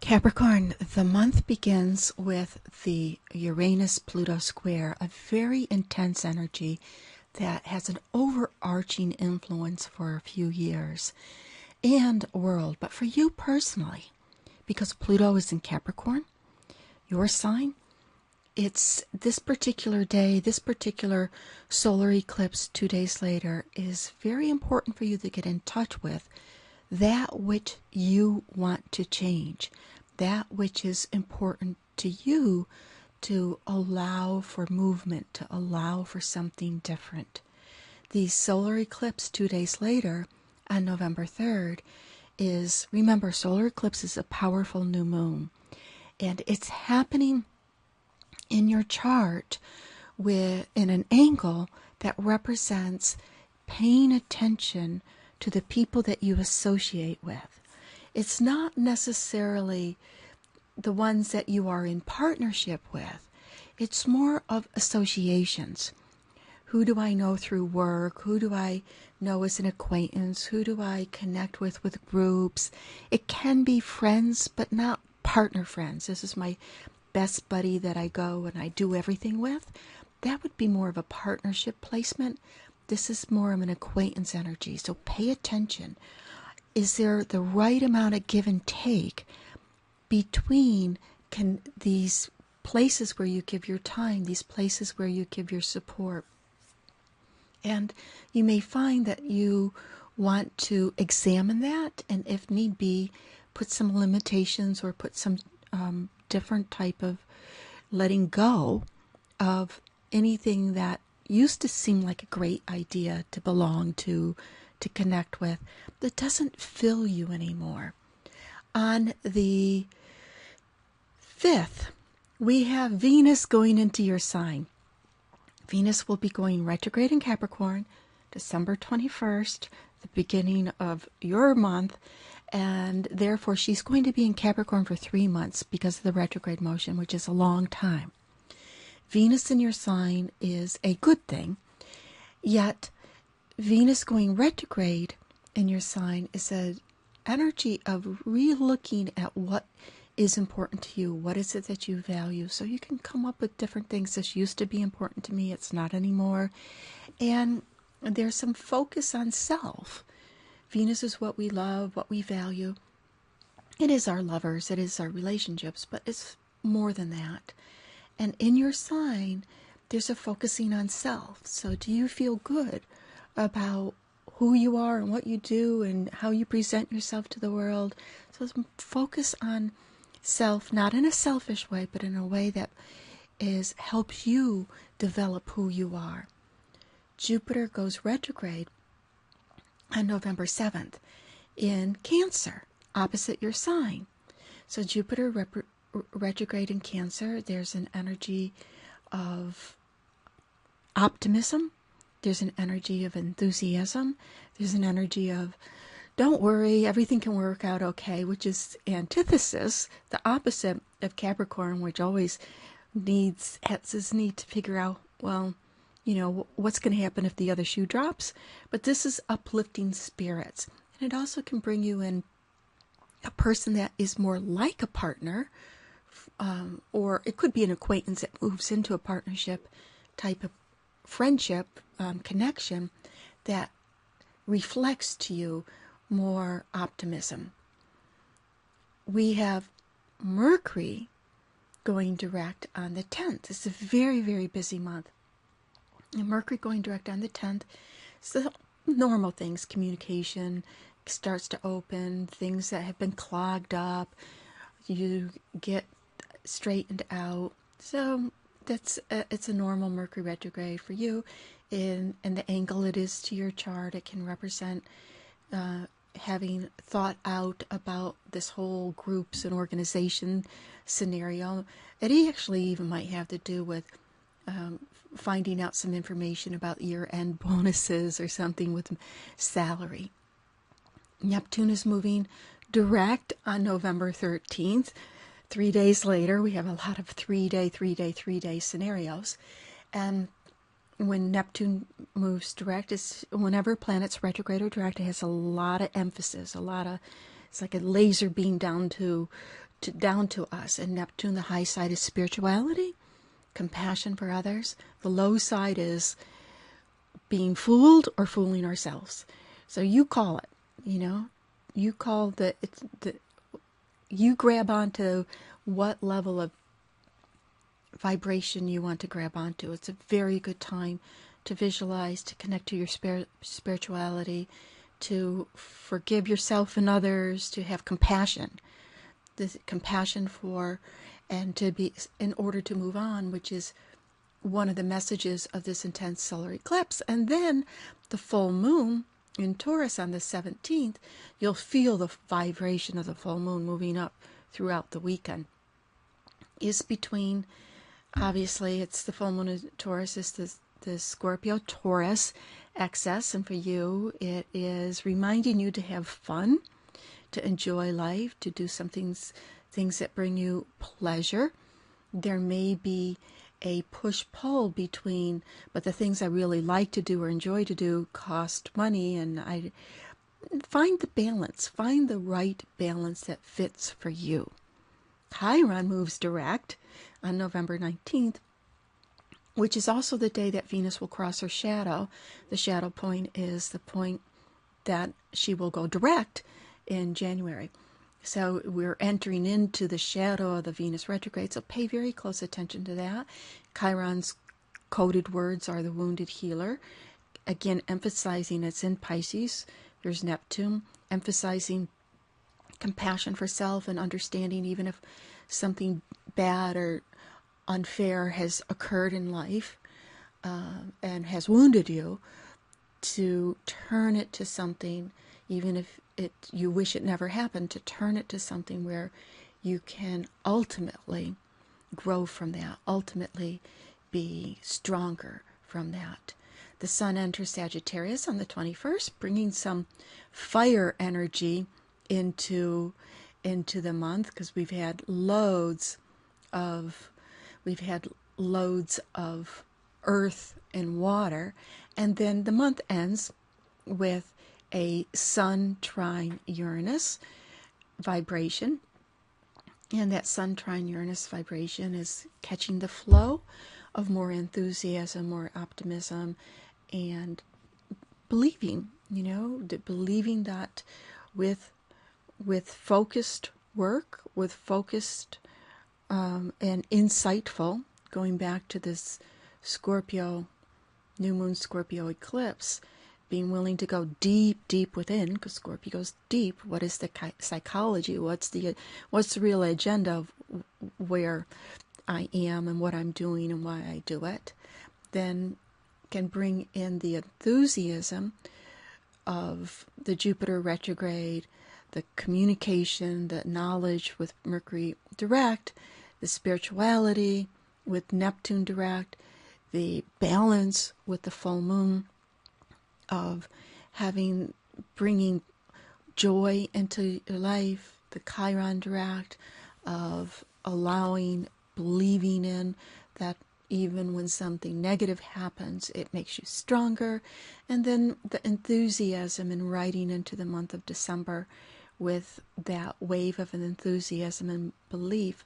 Capricorn, the month begins with the Uranus-Pluto square, a very intense energy that has an overarching influence for a few years and world. But for you personally, because Pluto is in Capricorn, your sign, it's this particular day, this particular solar eclipse 2 days later is very important for you to get in touch with that which you want to change, that which is important to you, to allow for movement, to allow for something different. The solar eclipse 2 days later, on November 3rd, is, remember, solar eclipse is a powerful new moon, and it's happening in your chart in an angle that represents paying attention to the people that you associate with. It's not necessarily the ones that you are in partnership with. It's more of associations. Who do I know through work? Who do I know as an acquaintance? Who do I connect with groups? It can be friends, but not partner friends. This is my best buddy that I go and I do everything with. That would be more of a partnership placement. This is more of an acquaintance energy. So pay attention. Is there the right amount of give and take between these places where you give your time, these places where you give your support? And you may find that you want to examine that, and if need be, put some limitations or put some different type of letting go of anything that used to seem like a great idea to belong to connect with, that doesn't fill you anymore. On the 5th, we have Venus going into your sign. Venus will be going retrograde in Capricorn, December 21st, the beginning of your month, and therefore she's going to be in Capricorn for 3 months because of the retrograde motion, which is a long time. Venus in your sign is a good thing, yet Venus going retrograde in your sign is an energy of re-looking at what is important to you. What is it that you value? So you can come up with different things. This used to be important to me. It's not anymore. And there's some focus on self. Venus is what we love, what we value. It is our lovers. It is our relationships. But it's more than that. And in your sign, there's a focusing on self. So do you feel good about who you are and what you do and how you present yourself to the world? So focus on self, not in a selfish way, but in a way that helps you develop who you are. Jupiter goes retrograde on November 7th in Cancer, opposite your sign. So Jupiter retrograde in Cancer, there's an energy of optimism. There's an energy of enthusiasm. There's an energy of, don't worry, everything can work out okay, which is antithesis, the opposite of Capricorn, which always has this need to figure out, well, what's going to happen if the other shoe drops? But this is uplifting spirits. And it also can bring you in a person that is more like a partner, or it could be an acquaintance that moves into a partnership type of friendship, connection that reflects to you more optimism. We have Mercury going direct on the 10th. It's a very, very busy month. And Mercury going direct on the 10th, so normal things, communication starts to open, things that have been clogged up, you get straightened out. So it's a normal Mercury retrograde for you. And the angle it is to your chart, it can represent having thought out about this whole groups and organization scenario. It actually even might have to do with finding out some information about year-end bonuses or something with salary. Neptune is moving direct on November 13th. 3 days later, we have a lot of 3-day scenarios. And when Neptune moves direct, whenever planets retrograde or direct, it has a lot of emphasis, it's like a laser beam down to down to us. And Neptune, the high side is spirituality, compassion for others. The low side is being fooled or fooling ourselves. So you call it, you call you grab onto what level of vibration you want to grab onto. It's a very good time to visualize, to connect to your spirituality, to forgive yourself and others, to have compassion. This compassion for, and to be, in order to move on, which is one of the messages of this intense solar eclipse. And then the full moon in Taurus on the 17th, you'll feel the vibration of the full moon moving up throughout the weekend. Is between, obviously, it's the full moon in Taurus, is the Scorpio Taurus excess, and for you, it is reminding you to have fun, to enjoy life, to do things that bring you pleasure. There may be a push-pull between, but the things I really like to do or enjoy to do cost money, and I find the balance, find the right balance that fits for you. Chiron moves direct on November 19th, which is also the day that Venus will cross her shadow. The shadow point is the point that she will go direct in January. So we're entering into the shadow of the Venus retrograde, so pay very close attention to that. Chiron's coded words are the wounded healer. Again, emphasizing it's in Pisces. There's Neptune, emphasizing compassion for self and understanding even if something bad or unfair has occurred in life and has wounded you, to turn it to something, even if you wish it never happened, to turn it to something where you can ultimately grow from that, ultimately be stronger from that. The sun enters Sagittarius on the 21st, bringing some fire energy into the month, because we've had loads of earth and water, and then the month ends with a Sun trine Uranus vibration, and that Sun trine Uranus vibration is catching the flow of more enthusiasm, more optimism, and believing, believing that with focused work, with focused and insightful, going back to this Scorpio, new moon Scorpio eclipse, being willing to go deep within, because Scorpio goes deep. What is the psychology? What's the real agenda of where I am and what I'm doing and why I do it? Then can bring in the enthusiasm of the Jupiter retrograde, the communication, the knowledge with Mercury direct, the spirituality with Neptune direct, the balance with the full moon of bringing joy into your life, the Chiron direct of allowing, believing in that even when something negative happens, it makes you stronger. And then the enthusiasm in riding into the month of December with that wave of an enthusiasm and belief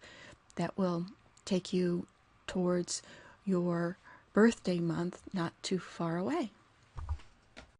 that will take you towards your birthday month not too far away.